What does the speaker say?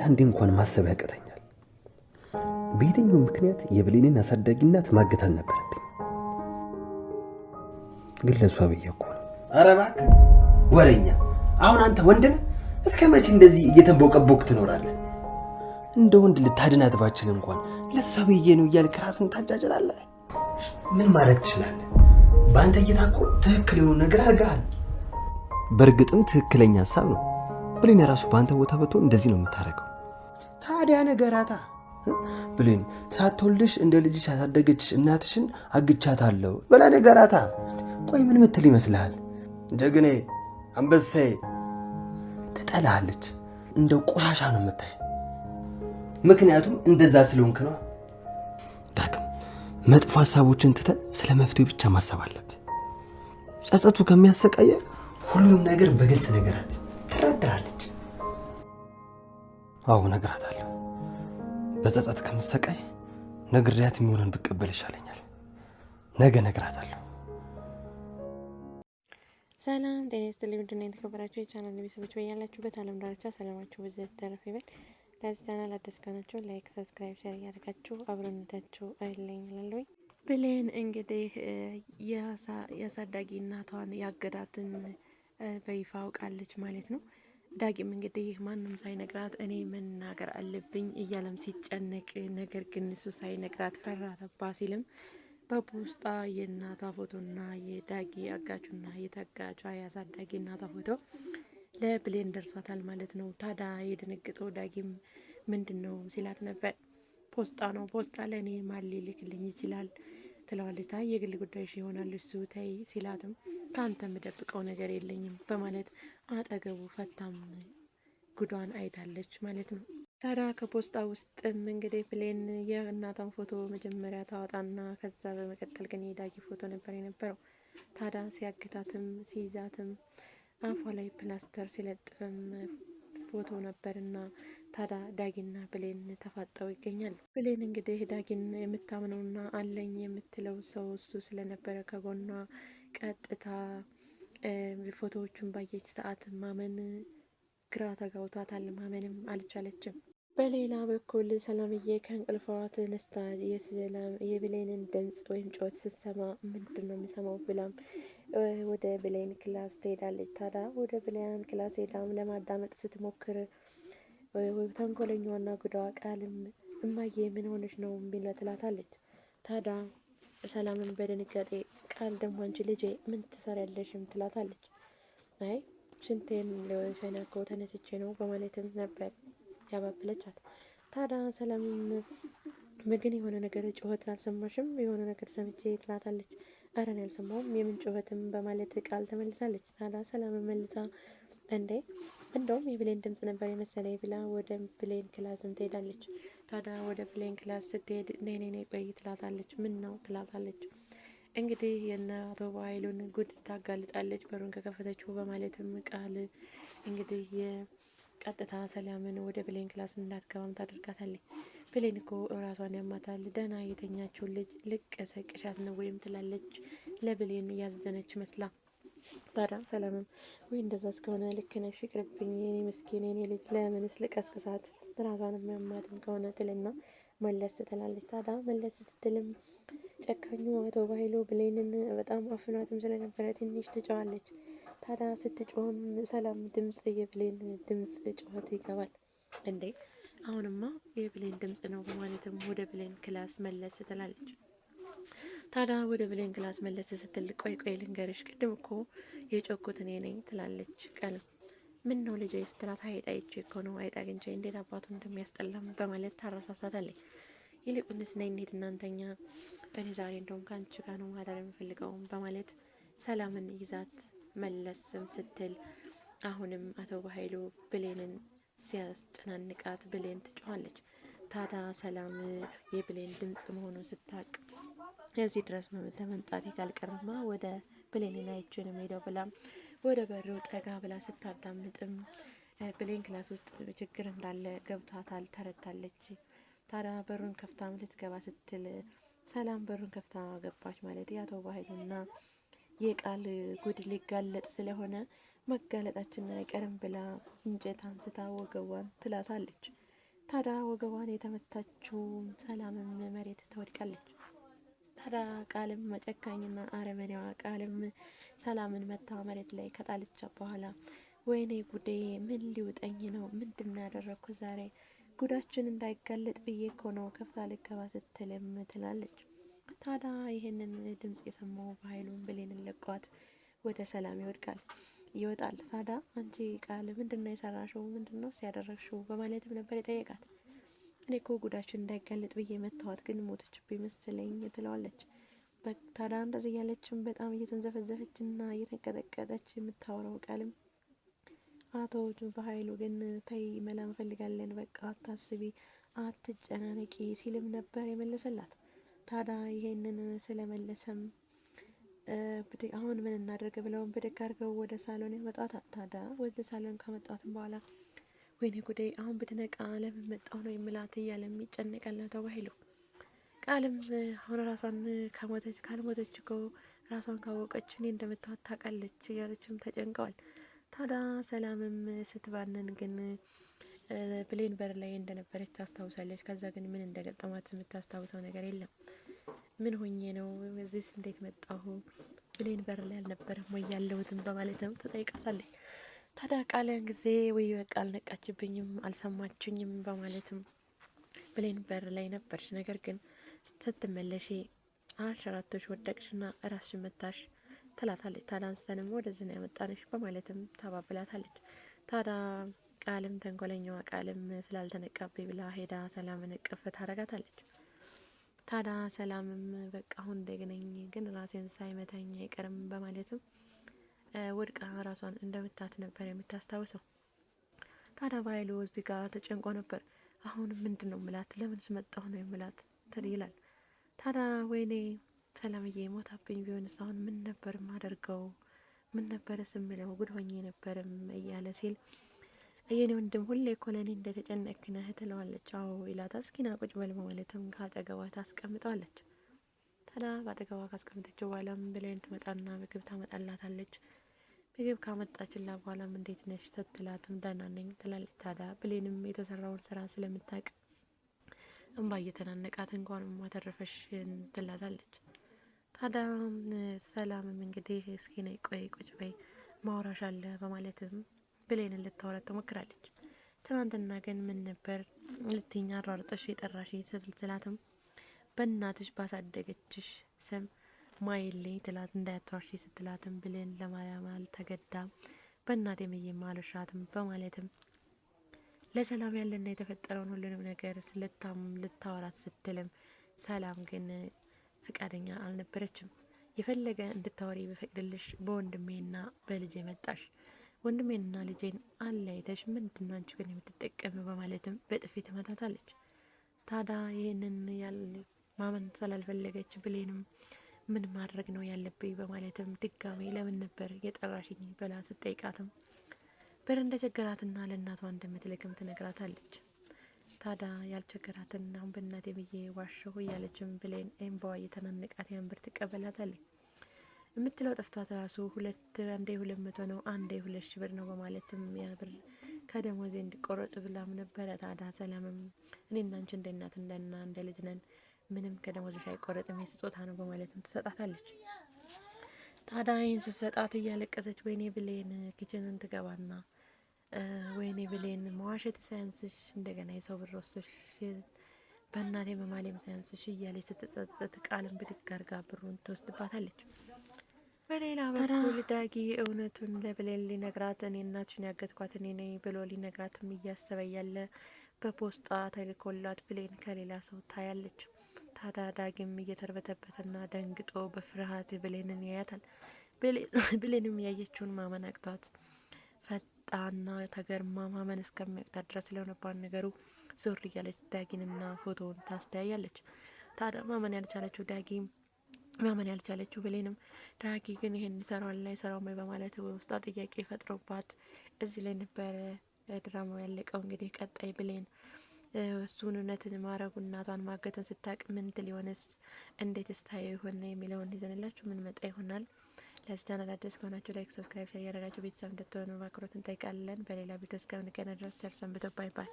አንዴ እንኳን ማሰብ ያቅተኛል። በየትኛው ምክንያት የብሌንን አሳዳጊ እናት ማገት አልነበረብኝ፣ ግን ለሷ ብዬ እኮ ነው። ኧረ እባክህ ወሬኛ! አሁን አንተ ወንድ ነህ? እስከ መቼ እንደዚህ እየተንቦቀቦክ ትኖራለህ? እንደ ወንድ ልታድናት ባችል እንኳን ለሷ ብዬ ነው እያልክ ራስን ታጃጅላለህ። ምን ማለት ትችላለህ? በአንተ እይታ እኮ ትክክል የሆነ ነገር አድርገሃል። በእርግጥም ትክክለኛ ሀሳብ ነው። ብሌን ራሱ በአንተ ቦታ ብትሆን እንደዚህ ነው የምታደርገው። ታዲያ ነገራታ ብሌን ሳትወልድሽ እንደ ልጅሽ ያሳደገችሽ እናትሽን አግቻታለሁ በላ ነገራታ። ቆይ ምን ምትል ይመስልሃል? ጀግኔ አንበሳዬ ትጠላሃለች፣ እንደው ቆሻሻ ነው የምታይ። ምክንያቱም እንደዛ ስለሆንክ ነው። ዳግም መጥፎ ሀሳቦችን ትተህ ስለ መፍትሄው ብቻ ማሰብ አለብህ። ጸጸቱ ከሚያሰቃየ ሁሉም ነገር በግልጽ ነገራት፣ ትረዳሃለች። አዎ እነግራታለሁ። በጸጸት ከምትሰቃይ ነግሬያት የሚሆነን ብቀበል ይሻለኛል። ነገ እነግራታለሁ። ሰላም ጤና ይስጥልኝ። ውድና የተከበራችሁ የቻናል ቤተሰቦች በያላችሁበት ዓለም ዳርቻ ሰላማችሁ በዘት ተረፍ ይበል። ለዚህ ቻናል አዲስ ከሆናችሁ ላይክ፣ ሰብስክራይብ፣ ሼር እያደረጋችሁ አብሮነታችሁ አይለኝ እላለሁ። ብሌን እንግዲህ የአሳዳጊ እናቷን ያገዳትን በይፋ አውቃለች ማለት ነው። ዳጊም እንግዲህ ማንም ሳይነግራት እኔ መናገር አለብኝ እያለም ሲጨነቅ፣ ነገር ግን እሱ ሳይነግራት ፈራ ተባ ሲልም በፖስጣ የእናቷ ፎቶና የዳጊ አጋቹና የተጋጯ የአሳዳጊ እናቷ ፎቶ ለብሌን ደርሷታል ማለት ነው። ታዳ የደነገጠው ዳጊም ምንድነው ሲላት ነበር። ፖስጣ ነው፣ ፖስጣ ለእኔ ማን ሊልክልኝ ይችላል ትለዋለች። ታይ የግል ጉዳይሽ ይሆናል እሱ ተይ ሲላትም ከአንተ የምደብቀው ነገር የለኝም በማለት አጠገቡ ፈታም ጉዷን አይታለች ማለት ነው። ታዲያ ከፖስጣ ውስጥም እንግዲህ ብሌን የእናቷን ፎቶ መጀመሪያ ታወጣና ከዛ በመቀጠል ግን የዳጊ ፎቶ ነበር የነበረው። ታዲያ ሲያግታትም ሲይዛትም አፏ ላይ ፕላስተር ሲለጥፍም ፎቶ ነበርና ታዲያ ዳጊና ብሌን ተፋጠው ይገኛሉ። ብሌን እንግዲህ ዳጊን የምታምነውና አለኝ የምትለው ሰው እሱ ስለነበረ ከጎኗ ቀጥታ ፎቶዎቹን ባየች ሰዓት ማመን ግራ ተጋውቷታል። ማመንም አልቻለችም። በሌላ በኩል ሰላምዬ ከእንቅልፏ ተነስታ የብሌንን ድምጽ ወይም ጩኸት ስትሰማ ምንድን ነው የሚሰማው ብላም ወደ ብሌን ክላስ ትሄዳለች። ታዲያ ወደ ብሌን ክላስ ሄዳም ለማዳመጥ ስትሞክር ተንኮለኛዋና ጉዳዋ ቃልም እማዬ ምን ሆነች ነው የሚለ ትላታለች። ታዲያ ሰላምን በድንጋጤ ቃል ደግሞ አንቺ ልጄ ምን ትሰሪያለሽም ትላታለች። አይ ሽንቴን ለሸና እኮ ተነስቼ ነው በማለትም ነበር ያባብለቻት። ታዲያ ሰላምም ምግን የሆነ ነገር ጩኸት አልሰማሽም? የሆነ ነገር ሰምቼ ትላታለች። ኧረ እኔ አልሰማሁም የምን ጩኸትም በማለት ቃል ተመልሳለች። ታዲያ ሰላም መልሳ እንዴ እንደውም የብሌን ድምጽ ነበር የመሰለኝ ብላ ወደ ብሌን ክላስም ትሄዳለች። ታዲያ ወደ ብሌን ክላስ ስትሄድ ኔኔ ቆይ ትላታለች። ምን ነው ትላታለች። እንግዲህ የነ አቶ ባይሉን ጉድ ታጋልጣለች በሩን ከከፈተችው በማለትም ቃል እንግዲህ የቀጥታ ሰላምን ወደ ብሌን ክላስ እንዳትገባም ታደርጋታለች። ብሌን እኮ ራሷን ያማታል፣ ደህና የተኛችውን ልጅ ልቀሰቅሻት ነው ወይም ትላለች ለብሌን ያዘነች መስላ። ታዲያ ሰላምም ወይ እንደዛ እስከሆነ ልክ ነሽ ይቅርብኝ የኔ ምስኪን የኔ ልጅ ለምንስ ልቀስቅሳት ራሷን የሚያማትም ከሆነ ትልና መለስ ትላለች። ታዲያ መለስ ስትልም ጨካኙ አቶ ባይሉ ብሌንን በጣም አፍኗትም ስለነበረ ትንሽ ትጮዋለች። ታዲያ ስትጮህም ሰላም ድምጽ የብሌን ድምጽ ጩኸት ይገባል። እንዴ አሁንማ የብሌን ድምጽ ነው በማለትም ወደ ብሌን ክላስ መለስ ትላለች። ታዲያ ወደ ብሌን ክላስ መለስ ስትል ቆይ ልንገርሽ ቅድም እኮ የጮኩት እኔ ነኝ ትላለች። ቀልም ምን ነው ልጄ ስትላት አይጣ ይቼ እኮ ነው አይጣ አግኝቼ እንዴት አባቱ እንደሚያስጠላም በማለት ታረሳሳታለች። ይልቁንስ ነይ እንሂድ እናንተኛ እኔ ዛሬ እንደውም ከአንቺ ጋር ነው ማደር የምፈልገውም በማለት ሰላምን ይዛት መለስም ስትል አሁንም አቶ በኃይሉ ብሌንን ሲያስጨናንቃት ብሌን ትጮኻለች። ታዲያ ሰላም የብሌን ድምጽ መሆኑን ስታቅ እዚህ ድረስ ተመምጣቴ ካልቀረማ ወደ ብሌንን አይቼ ነው የምሄደው ብላም ወደ በሩ ጠጋ ብላ ስታዳምጥም ብሌን ክላስ ውስጥ ችግር እንዳለ ገብቷታል፣ ተረድታለች። ታዲያ በሩን ከፍታም ልትገባ ስትል ሰላም በሩን ከፍታ ገባች ማለት የአቶ በኃይሉና የቃል ጉድ ሊጋለጥ ስለሆነ መጋለጣችን አይቀርም ብላ እንጨት አንስታ ወገቧን ትላታለች። ታዲያ ወገቧን የተመታችው ሰላምም መሬት ትወድቃለች። ታዲያ ቃልም መጨካኝና አረመኔዋ ቃልም ሰላምን መታ መሬት ላይ ከጣለቻት በኋላ ወይኔ ጉዴ ምን ሊውጠኝ ነው? ምንድን ያደረግኩ ዛሬ? ጉዳችን እንዳይጋለጥ ብዬ እኮ ነው ከፍታ ልገባ ስትልም ትላለች። ታዲያ ይህንን ድምጽ የሰማው በኃይሉን ብሌንን ለቋት ወደ ሰላም ይወጣል። ታዲያ አንቺ ቃል ምንድነው የሰራሽው? ምንድነው ሲያደረግሽው? በማለትም ነበር የጠየቃት። እኔ እኮ ጉዳችን እንዳይጋለጥ ብዬ መታወት ግን ሞተችብኝ መሰለኝ ትለዋለች። ታዲያ እንደዚህ እያለችም በጣም እየተንዘፈዘፈችና እየተንቀጠቀጠች የምታወራው ቃልም አቶ በኃይሉ ግን ተይ መላ እንፈልጋለን፣ በቃ አታስቢ፣ አትጨናነቂ ሲልም ነበር የመለሰላት። ታዲያ ይሄንን ስለመለሰም አሁን ምን እናደርግ ብለውን ብድግ አድርገው ወደ ሳሎን ያመጣታል። ታዲያ ወደ ሳሎን ካመጣትም በኋላ ወይኔ ጉዴ አሁን ብትነቃ ለምን መጣሁ ነው የምላት እያለም ይጨነቃል በኃይሉ። ቃልም አሁን ራሷን ካልሞተች እኮ ራሷን ካወቀች እኔ እንደምታወት ታውቃለች እያለችም ተጨንቀዋል። ታዲያ ሰላምም ስትባንን ግን ብሌን በር ላይ እንደነበረች ታስታውሳለች። ከዛ ግን ምን እንደገጠማት የምታስታውሰው ነገር የለም። ምን ሆኜ ነው እዚህስ እንዴት መጣሁ? ብሌን በር ላይ አልነበረም ወይ ያለሁትም በማለትም ትጠይቃታለች። ታዲያ ቃለን ጊዜ ወይ በቃ አልነቃችብኝም፣ አልሰማችኝም በማለትም ብሌን በር ላይ ነበርሽ፣ ነገር ግን ስትመለሺ አንሸራቶሽ ወደቅሽና ራስሽን መታሽ ትላታለች። ታዲያ አንስተንም ወደዚህ ነው ያመጣንሽ በማለትም ታባብላታለች። ታዲያ ቃልም ተንኮለኛዋ ቃልም ስላልተነቃብኝ ብላ ሄዳ ሰላምን እቅፍ ታረጋታለች። ታዲያ ሰላምም በቃ አሁን ደግነኝ ግን ራሴን ሳይመታኝ አይቀርም በማለትም ወድቃ ራሷን እንደምታት ነበር የምታስታውሰው። ታዲያ በኃይሉ እዚህ ጋር ተጨንቆ ነበር። አሁን ምንድን ነው ምላት? ለምን ስመጣሁ ነው የምላት ይላል። ታዲያ ወይኔ ሰላምዬ ሞታብኝ ቢሆንስ አሁን ምን ነበር ማደርገው? ምን ነበረ ስምለው ጉድ ሆኜ ነበርም እያለ ሲል የኔ ወንድም ሁሌ እኮ ለእኔ እንደተጨነቅክ ነህ ትለዋለች። አዎ ይላታል። እስኪና ቁጭ በል በማለትም ከአጠገቧ ታስቀምጠዋለች። ታዲያ በአጠገቧ ካስቀምጠችው በኋላም ብሌን ትመጣና ምግብ ታመጣላታለች። ምግብ ካመጣችላ በኋላም እንዴት ነሽ ስትላትም ደህና ነኝ ትላለች። ታዲያ ብሌንም የተሰራውን ስራ ስለምታውቅ እንባ እየተናነቃት እንኳን ማተረፈሽ ትላታለች። ታዲያ ሰላምም እንግዲህ እስኪ ነይ ቆይ ቁጭ በይ ማውራሽ አለ በማለትም ብሌንን ልታወራት ትሞክራለች። ትናንትና ግን ምን ነበር ልትኛ አሯርጠሽ የጠራሽ ስትላትም በእናትሽ ባሳደገችሽ ስም ማይልኝ ትላት እንዳያቷሽ ስትላትም ብሌን ለማያማል ተገዳ በእናቴ ምዬም አልሻትም በማለትም ለሰላም ያለና የተፈጠረውን ሁሉንም ነገር ልታወራት ስትልም ሰላም ግን ፍቃደኛ አልነበረችም። የፈለገ እንድታወሪ በፈቅድልሽ በወንድሜና በልጄ መጣሽ፣ ወንድሜንና ልጄን አለያይተሽ ምንድነው አንቺ ግን የምትጠቀም በማለትም በጥፊ ትመታታለች። ታዲያ ይህንን ማመን ስላልፈለገች ብሌንም ምን ማድረግ ነው ያለብኝ በማለትም ድጋሜ ለምን ነበር የጠራሽኝ ብላ ስትጠይቃትም ብር እንደቸገራትና ለእናቷ እንደምትልክም ትነግራታለች። ታዲያ ያልቸገራትን አሁን በእናቴ ብዬ ዋሸሁ እያለችም ብሌን ኤምባዋ እየተናነቃት ያን ብር ትቀበላታለች። የምትለው ጠፍቷት ራሱ አንዴ 200 ነው አንዴ 2,000 ብር ነው በማለትም ያ ብር ከደሞዜ እንዲቆረጥ ብላም ነበረ። ታዲያ ሰላምም እኔና አንቺ እንደ እናትና እንደ ልጅ ነን፣ ምንም ከደሞዝሽ አይቆረጥም የስጦታ ነው በማለትም ትሰጣታለች። ታዲያ ይህን ስትሰጣት እያለቀሰች ወይኔ ብሌን ኪችንን ትገባና ወይኔ ብሌን መዋሸት ሳያንስሽ እንደገና የሰው ብር ወስደሽ በእናቴ መማሌም ሳያንስሽ እያለች ስትጸጸት ቃልን ብድግ አርጋ ብሩን ትወስድባታለች። በሌላ በኩል ዳጊ እውነቱን ለብሌን ሊነግራት እኔ እናትሽን ያገትኳት እኔ ነኝ ብሎ ሊነግራትም እያሰበ ያለ በፖስጣ ተልኮላት ብሌን ከሌላ ሰው ታያለች። ታዲያ ዳጊም እየተርበተበተና ደንግጦ በፍርሃት ብሌንን ያያታል። ብሌንም ያየችውን ማመን አቅቷት ፈጣና ተገርማ ማመን እስከሚያቅታት ድረስ ስለሆነባት ነገሩ ዞር እያለች ዳጊንና ፎቶውን ታስተያያለች። ታዲያ ማመን ያልቻለችው ብሌንም ዳጊ ግን ይሄን ይሰራዋል ላይ ሰራው ወይ በማለት ውስጧ ጥያቄ ፈጥሮባት እዚህ ላይ ነበረ ድራማው ያለቀው። እንግዲህ ቀጣይ ብሌን እሱን እውነትን ማረጉ እናቷን ማገቱን ስታቅ ምን ትል ይሆንስ እንዴት ስታየው ይሆን የሚለውን ይዘንላችሁ ምን መጣ ይሆናል። ለዚህ ቻናል አዲስ ከሆናችሁ ላይክ፣ ሰብስክራይብ፣ ሼር ያደረጋችሁ ቤተሰብ እንድትሆኑ በአክብሮት እንጠይቃለን። በሌላ ቪዲዮ እስከምንገናኝ ድረስ ቸር ሰንብቱ። ባይ ባይ።